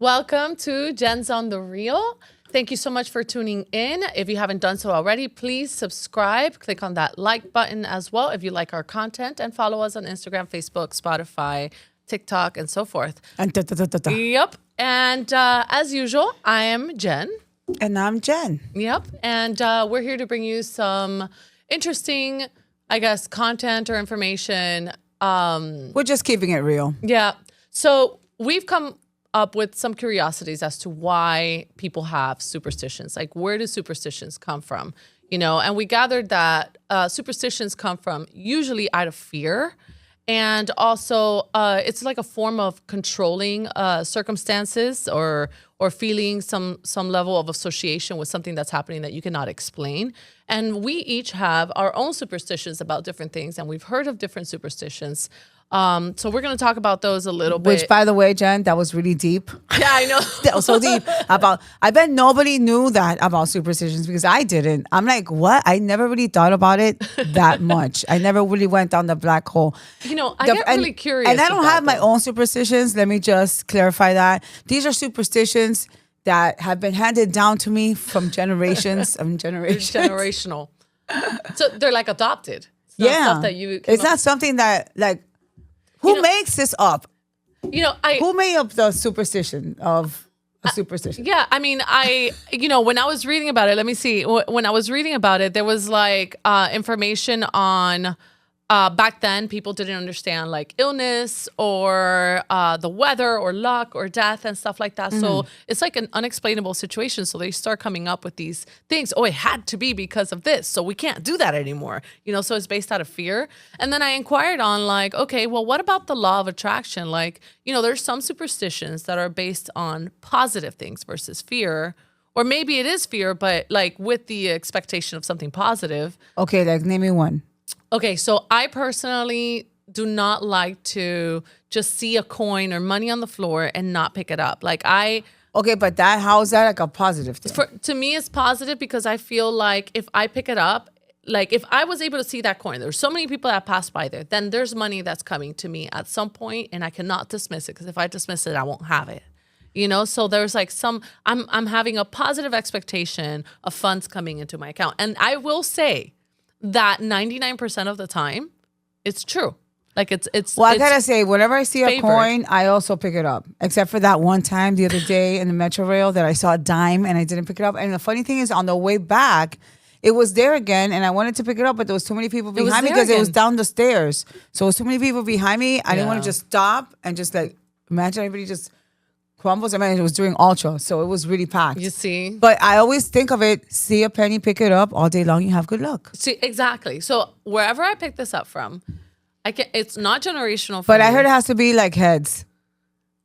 Welcome to Jenn's on the Reel. Thank you so much for tuning in. If you haven't done so already, please subscribe. Click on that like button as well if you like our content, and follow us on Instagram, Facebook, Spotify, TikTok, and so forth. And Yep. And as usual, I am Jenn. And I'm Jenn. Yep. And we're here to bring you some interesting, I guess, content or information. We're just keeping it real. Yeah. So we've come up with some curiosities as to why people have superstitions. Like, where do superstitions come from? You know, and we gathered that superstitions come from usually out of fear. And also, it's like a form of controlling circumstances or feeling some level of association with something that's happening that you cannot explain. And we each have our own superstitions about different things, and we've heard of different superstitions. So we're going to talk about those a little bit. Which, by the way, Jenn, that was really deep. Yeah, I know. That was so deep. I bet nobody knew that about superstitions because I didn't. I'm like, what? I never really thought about it that much. I never really went down the black hole. You know, I get really curious. And I don't have my own superstitions. Let me just clarify that. These are superstitions that have been handed down to me from generations of generations. Generational. So they're like adopted. It's not stuff that you it's not something that, like, who makes this up? You know, who made up the superstition of a superstition? Yeah, I mean, when I was reading about it, let me see. When I was reading about it, there was like information on back then people didn't understand like illness or the weather or luck or death and stuff like that. So it's like an unexplainable situation. So they start coming up with these things. Oh, it had to be because of this. So we can't do that anymore. You know, so it's based out of fear. And then I inquired on like, okay, well, what about the law of attraction? Like, you know, there's some superstitions that are based on positive things versus fear. Or maybe it is fear, but like with the expectation of something positive. Okay, like name me one. Okay, so I personally do not like to just see a coin or money on the floor and not pick it up. Okay, but how's that like a positive thing? To me, it's positive because I feel like if I pick it up, like if I was able to see that coin, there's so many people that pass by there, then there's money that's coming to me at some point, and I cannot dismiss it because if I dismiss it, I won't have it. You know, so there's like I'm having a positive expectation of funds coming into my account, and I will say that 99% of the time, it's true. Like it's. Well, I gotta say, whenever I see a coin, I also pick it up. Except for that one time the other day in the Metro Rail that I saw a dime and I didn't pick it up. And the funny thing is, on the way back, it was there again, and I wanted to pick it up, but there was too many people behind me because it was down the stairs. So it was too many people behind me. I didn't want to just stop and just like imagine everybody just crumbles. I mean, it was during Ultra, so it was really packed. You see? But I always think of it, see a penny, pick it up all day long, you have good luck. See, exactly. So wherever I pick this up from, it's not generational for But me. I heard it has to be like heads.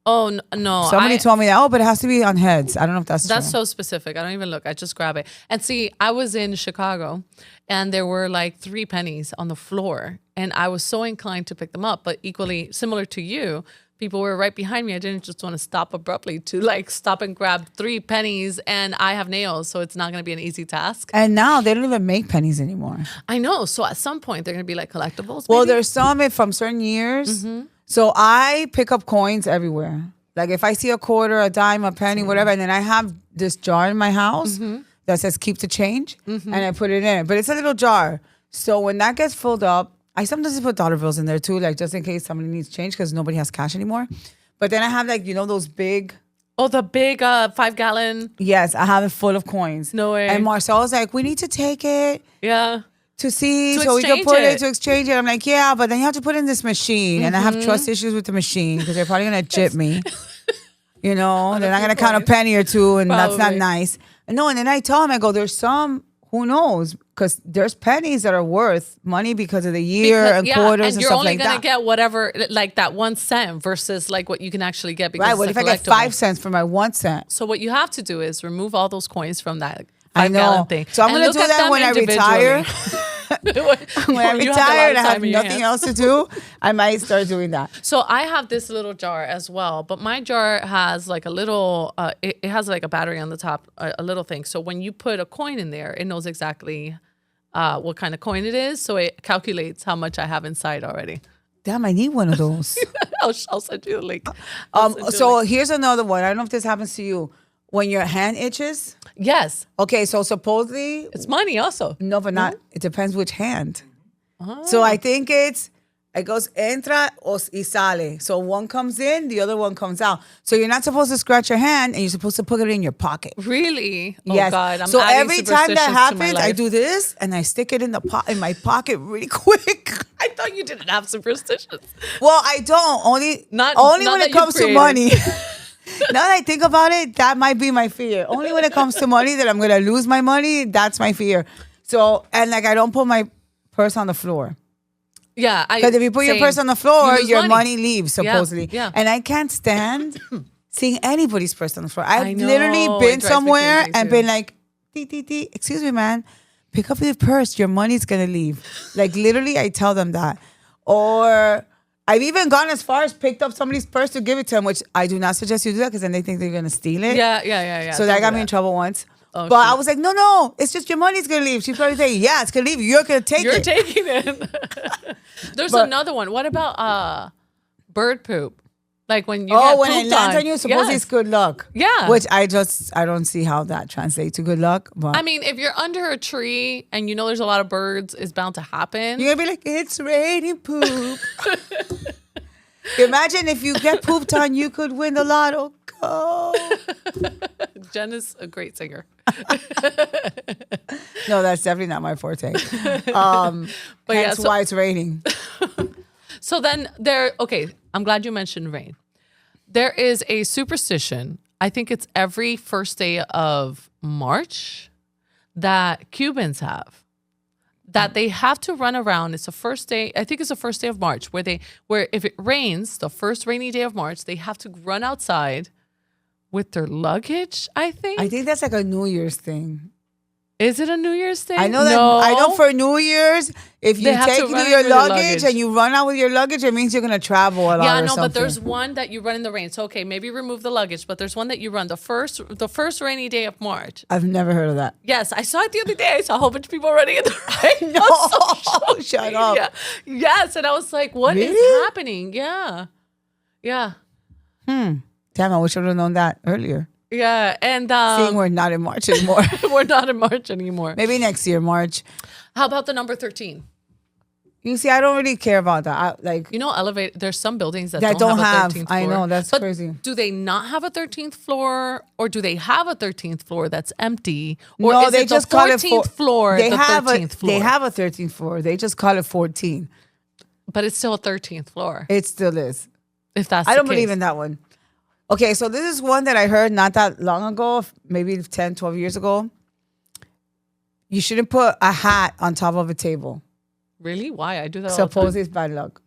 Oh, no. Somebody told me that, but it has to be on heads. I don't know if that's true. That's so specific. I don't even look. I just grab it. And see, I was in Chicago, and there were like 3 pennies on the floor, and I was so inclined to pick them up. But equally, similar to you, people were right behind me. I didn't just want to stop abruptly to like stop and grab 3 pennies, and I have nails, so it's not going to be an easy task. And now they don't even make pennies anymore. I know. So at some point, they're going to be like collectibles. Well, maybe? there's some from certain years. So I pick up coins everywhere. Like if I see a quarter, a dime, a penny, whatever, and then I have this jar in my house that says keep the change, and I put it in. But it's a little jar. So when that gets filled up, I sometimes put dollar bills in there too, like just in case somebody needs change because nobody has cash anymore. But then I have like, you know, those big... Oh, the big 5-gallon? Yes, I have it full of coins. No way. And Marcel's like, we need to take it. Yeah. To see, To so we can exchange put it. it to exchange it. I'm like, yeah, but then you have to put in this machine. And I have trust issues with the machine because they're probably going to jip me. You know, they're not going to count a penny or two, and that's not nice. No, and then I tell him, I go, there's some, who knows? Because there's pennies that are worth money because of the year and quarters and stuff like that. And you're only going to get whatever, like that 1 cent versus like what you can actually get because right, what if I get 5 cents for my 1 cent? So what you have to do is remove all those coins from that I know. 5-gallon thing. So I'm going to do that when I retire. When I retire and I have nothing else to do, I might start doing that. So I have this little jar as well, but my jar has like a little, it has like a battery on the top, a little thing. So when you put a coin in there, it knows exactly what kind of coin it is. So it calculates how much I have inside already. Damn, I need one of those. I'll send you the link. So here's another one. I don't know if this happens to you. When your hand itches. Yes. Okay, so supposedly. It's money also. No, but not. It depends which hand. So I think it goes entra y sale. So one comes in, the other one comes out. So you're not supposed to scratch your hand, and you're supposed to put it in your pocket. Really? Oh, yes. God. I'm so adding every time that superstitions to my happens, life. I do this, and I stick it in my pocket really quick. I thought you didn't have superstitions. Well, I don't. Only Not when that it comes to created. money. Now that I think about it, that might be my fear. Only when it comes to money, that I'm going to lose my money, that's my fear. So, and like I don't put my purse on the floor. Yeah. Because if you put your purse on the floor, lose your money leaves, supposedly. Yeah. And I can't stand seeing anybody's purse on the floor. I've know, literally it been drives me somewhere crazy and too. been like, excuse me, man, pick up your purse. Your money's going to leave. Like literally, I tell them that. Or I've even gone as far as picked up somebody's purse to give it to them, which I do not suggest you do that because then they think they're going to steal it. Yeah. So that got me in trouble once. Oh, but shoot. I was like, no, it's just your money's going to leave. She's probably saying, yeah, it's going to leave. You're going to take You're it. taking it. There's another one. What about bird poop? Like when you get when it pooped lands on you, supposedly it's good luck. Yeah. Which I don't see how that translates to good luck. But I mean, if you're under a tree and you know there's a lot of birds, it's bound to happen. you're going to be like, it's raining poop. Imagine if you get pooped on, you could win the lotto. Go. Jenn is a great singer. No, that's definitely not my forte. But That's why it's raining. So then okay, I'm glad you mentioned rain. There is a superstition, I think it's every first day of March, that Cubans have. That they have to run around. It's the first day, I think it's the first day of March, where if it rains, the first rainy day of March, they have to run outside with their luggage, I think. I think that's like a New Year's thing. Is it a New Year's thing? I know that. No. I know for New Year's, if you They have to take run your with their luggage and you run out with your luggage, it means you're gonna travel a lot. Yeah, or no, something. but there's one that you run in the rain. So okay, maybe remove the luggage, but there's one that you run the first rainy day of March. I've never heard of that. Yes, I saw it the other day. I saw a whole bunch of people running in the rain. No, on social shut up. media. Yes, and I was like, what is Really? happening? Yeah. Damn, I wish I would have known that earlier. Yeah, and Seeing we're not in March anymore. we're not in March anymore. Maybe next year, March. How about the number 13? You see, I don't really care about that. You know, there's some buildings that That don't don't have a have. 13th floor. I know, that's But crazy. Do they not have a 13th floor, or do they have a 13th floor that's empty? Or No, is they it just the call it 14th floor, They the have 13th floor? They have a 13th floor. They just call it 14. But it's still a 13th floor. It still is. If that's I the don't case. believe in that one. Okay, so this is one that I heard not that long ago, maybe 10, 12 years ago. You shouldn't put a hat on top of a table. Really? Why? I do that all the time. Suppose it's bad luck.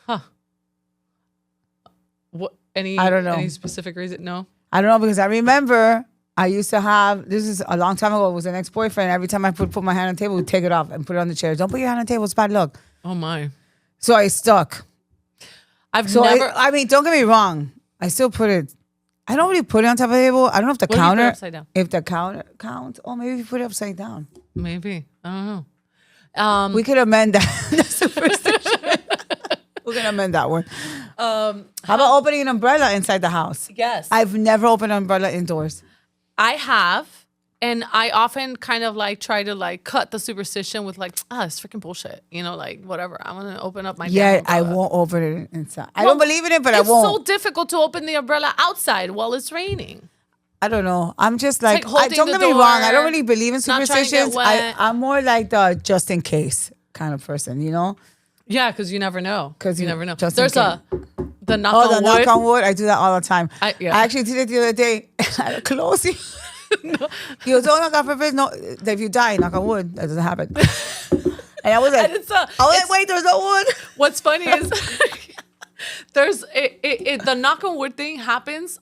Huh. What? I don't know. Any specific reason? No? I don't know, because I remember I used to have, this is a long time ago, it was an ex-boyfriend. Every time I put my hand on the table, we'd take it off and put it on the chair. Don't put your hand on the table, it's bad luck. Oh, my. So I stuck. I've So never... I mean, don't get me wrong. I still put it. I don't really put it on top of the table. I don't know if the What do you put counter. upside down? If the counter counts. Oh, maybe if you put it upside down. Maybe. I don't know. We could amend that. The superstition. We're gonna amend that one. How about opening an umbrella inside the house? Yes. I've never opened an umbrella indoors. I have. And I often kind of like try to like cut the superstition with like, it's freaking bullshit. You know, like whatever. I'm going to open up my Yeah, damn I umbrella. won't open it inside. I don't believe in it, but I It's won't. so difficult to open the umbrella outside while it's raining. I don't know. I'm just like, like holding don't the get me wrong. I don't door, really believe in not trying to get superstitions. wet. I'm more like the just in case kind of person, you know? Yeah, because you never know. 'Cause you you- never know. just in There's the knock Oh, on the wood. knock on wood. I do that all the time. I- yeah. I actually did it the other day at a closing. He goes, oh, no, God forbid, no, that if you die, knock on wood. That doesn't happen. And I was like, And it's wait, there's no wood. What's funny is there's the knock on wood thing happens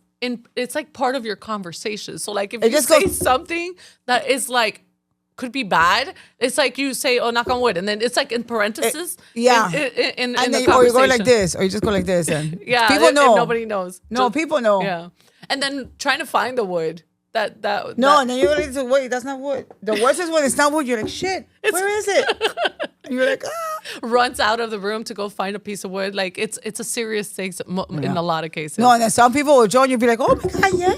it's like part of your conversation. So like if you just say goes- something that is like could be bad, it's like you say, oh, knock on wood, and then it's like in parentheses. Yeah. In And the then, conversation. or you go like this, or you just go like this. And Yeah. people and know. nobody knows. No, people know. Yeah. And then trying to find the wood No, and then you're like, wait, that's not wood. The worst is when it's not wood. You're like, shit, where is it? And you're like, runs out of the room to go find a piece of wood. Like it's a serious thing in a lot of cases. No, and then some people will join you, be like, oh my god, yeah,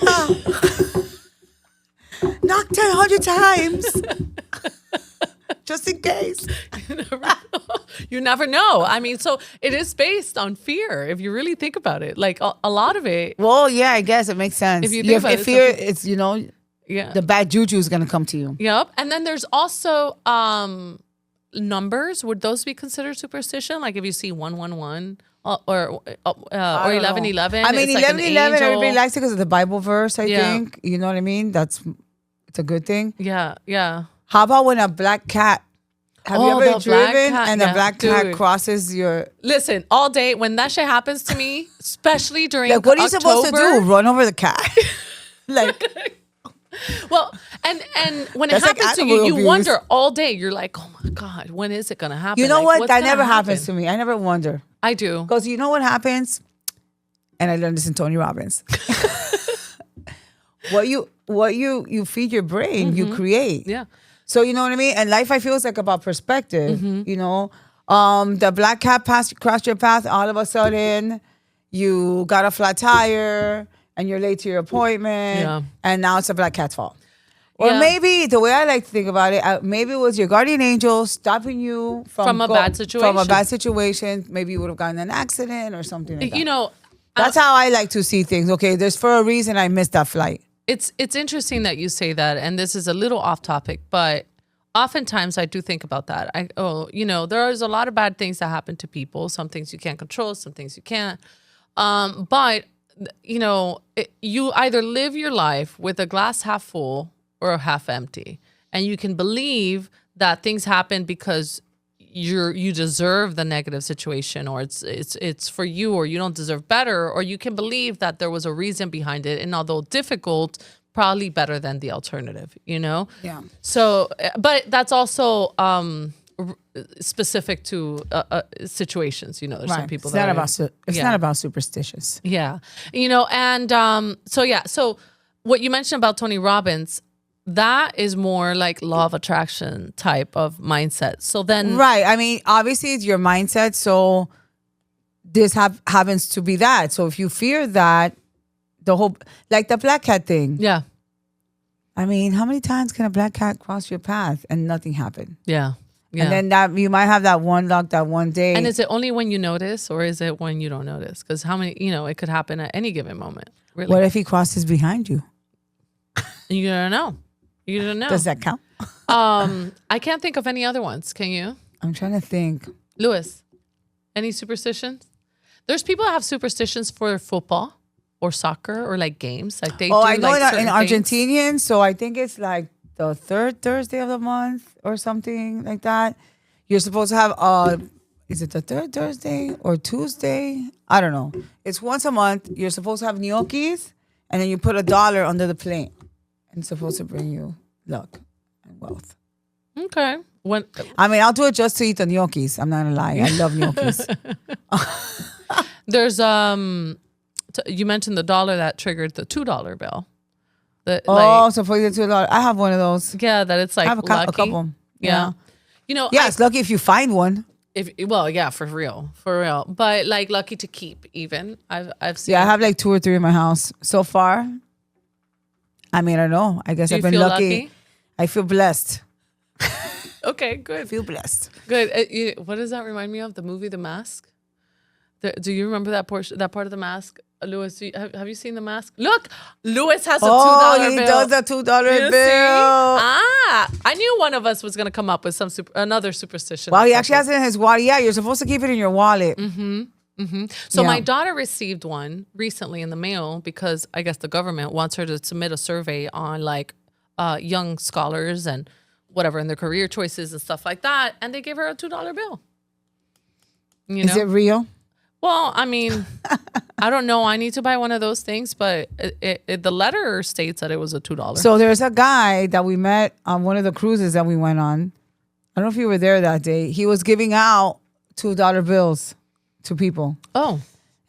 knock 100 times, just in case. You never know. I mean, so it is based on fear. If you really think about it, like a lot of it. Well, yeah, I guess it makes sense. If you think about fear, it, it's the bad juju is gonna come to you. Yep. And then there's also numbers. Would those be considered superstition? Like if you see 111 or 1111. I mean, it's 1111. Like everybody likes it because of the Bible verse. I think you know what I mean. It's a good thing. Yeah, yeah. How about when a black cat? Have you ever driven and the black cat crosses your... Listen, all day, when that shit happens to me, especially during like, what are you supposed to do? Run over the cat? Like... Well, and when it happens to you, you wonder all day. You're like, oh my God, when is it going to happen? You know what? That never happens to me. I never wonder. I do. Because you know what happens? And I learned this in Tony Robbins. What you feed your brain, you create. Yeah. So you know what I mean? And life, I feel, is like about perspective. You know, the black cat crossed your path. All of a sudden, you got a flat tire and you're late to your appointment. And now it's a black cat's fault. Or maybe the way I like to think about it, maybe it was your guardian angel stopping you from a bad situation. From a bad situation. Maybe you would have gotten in an accident or something like that. You know, that's how I like to see things. Okay, there's for a reason I missed that flight. It's interesting that you say that, and this is a little off topic, but oftentimes I do think about that. There's a lot of bad things that happen to people. Some things you can't control, some things you can't. But you either live your life with a glass half full or half empty, and you can believe that things happen because you deserve the negative situation, or it's for you, or you don't deserve better, or you can believe that there was a reason behind it, and although difficult, probably better than the alternative, Yeah. So, but that's also specific to situations. There's some people it's not about superstitions. Yeah, and so what you mentioned about Tony Robbins. That is more like law of attraction type of mindset. So then... Right. I mean, obviously it's your mindset. So this happens to be that. So if you fear that, the whole... Like the black cat thing. Yeah. I mean, how many times can a black cat cross your path and nothing happen? Yeah. And then that you might have that one luck that one day. And is it only when you notice, or is it when you don't notice? Because how many... it could happen at any given moment. Really. What if he crosses behind you? You don't know. You don't know. Does that count? I can't think of any other ones. Can you? I'm trying to think. Louis, any superstitions? There's people that have superstitions for football or soccer or like games. Like they do. I know like in Argentinian, so I think it's like the third Thursday of the month or something like that. You're supposed to have is it the third Thursday or Tuesday? I don't know. It's once a month. You're supposed to have gnocchis, and then you put $1 under the plate. It's supposed to bring you luck and wealth. Okay. I'll do it just to eat the gnocchis. I'm not gonna lie. I love gnocchis. There's you mentioned the dollar that triggered the $2 bill. So for the $2, I have one of those. Yeah, that it's like I have a couple. Yeah. It's lucky if you find one. For real. But like lucky to keep even. I've seen. Yeah, I have like 2 or 3 in my house so far. I mean, I don't know. I guess I've been lucky. I feel blessed. Okay, good. I feel blessed. Good. What does that remind me of? The movie The Mask? Do you remember that part of The Mask? Louis, have you seen The Mask? Look, Louis has a $2 bill. Oh, he does a $2 bill. I knew one of us was going to come up with another superstition. Well, he actually has it in his wallet. Yeah, you're supposed to keep it in your wallet. So my daughter received one recently in the mail because I guess the government wants her to submit a survey on like young scholars and whatever and their career choices and stuff like that. And they gave her a $2 bill. Is it real? Well, I mean, I don't know. I need to buy one of those things, but the letter states that it was a $2. So there's a guy that we met on one of the cruises that we went on. I don't know if you were there that day. He was giving out $2 bills to people. Oh.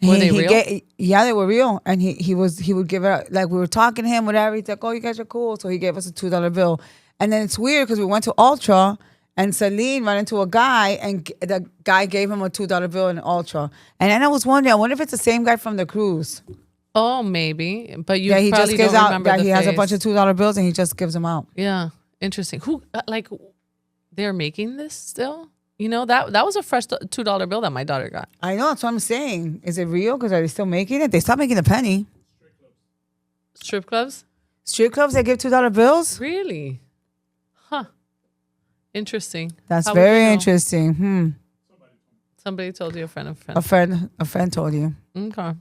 Were they real? Yeah, they were real. And he would give it, like we were talking to him, whatever. He's like, oh, you guys are cool. So he gave us a $2 bill. And then it's weird because we went to Ultra and Celine ran into a guy and the guy gave him a $2 bill in Ultra. And then I was wondering, I wonder if it's the same guy from the cruise. Oh, maybe. But you he probably just gives don't out, remember the he has a face. bunch of $2 bills and he just gives them out. Yeah. Interesting. Who, like, they're making this still? You know, that was a fresh $2 bill that my daughter got. I know, that's what I'm saying. Is it real? Because are they still making it? They stopped making the penny. Strip clubs? Strip clubs, they give $2 bills? Really? Huh. Interesting. That's How would very you know? interesting. Somebody told you, a friend of a friend. A friend told you. Okay.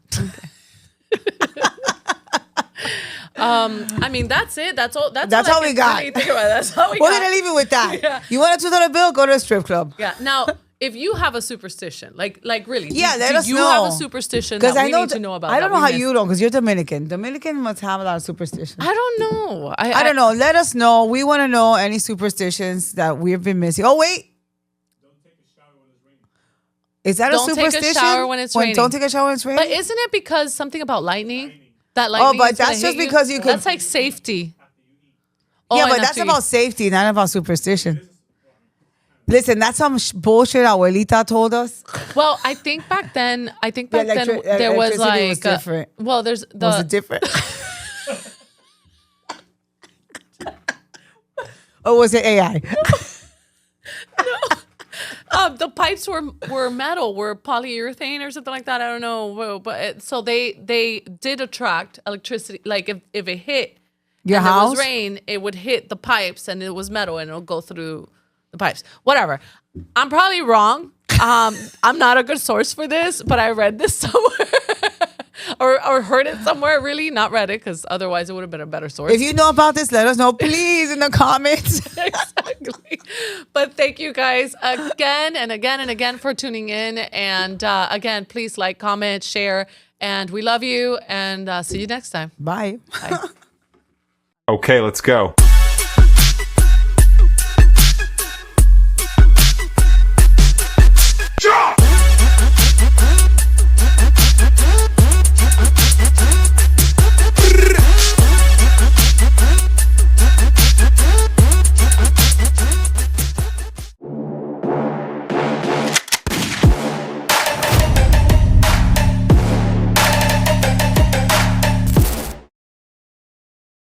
I mean, that's it. That's all. That's all we got. Really think about. That's all we We're got. gonna leave it with that. Yeah. You want a $2 bill? Go to a strip club. Yeah. Now, if you have a superstition, like really, Yeah, let do us you know. have a superstition that we need to know about? I don't know that how we missed? you don't, because you're Dominican. Dominican must have a lot of superstitions. I don't know. I don't know. Let us know. We want to know any superstitions that we've been missing. Oh wait. Is that Don't a take a superstition? shower when it's raining. Don't take a shower when it's raining? But isn't it because something about lightning? That lightning. but is gonna that's hit just because you could- That's like safety. Oh, yeah, and but that's after you- about safety, not about superstition. Listen, that's some bullshit Abuelita told us. Well, I think back then there was electricity like was different. well, there's the Was it different? Or was it AI? the pipes were metal, were polyurethane or something like that. I don't know, but so they did attract electricity. Like if it hit Your and there house? was rain, it would hit the pipes, and it was metal, and it'll go through the pipes. Whatever. I'm probably wrong. I'm not a good source for this, but I read this somewhere. Or heard it somewhere, really, not read it, because otherwise it would have been a better source. If you know about this, let us know, please, in the comments. Exactly. But thank you guys again and again and again for tuning in. And again, please like, comment, share. And we love you. And see you next time. Bye. Bye. Okay, let's go.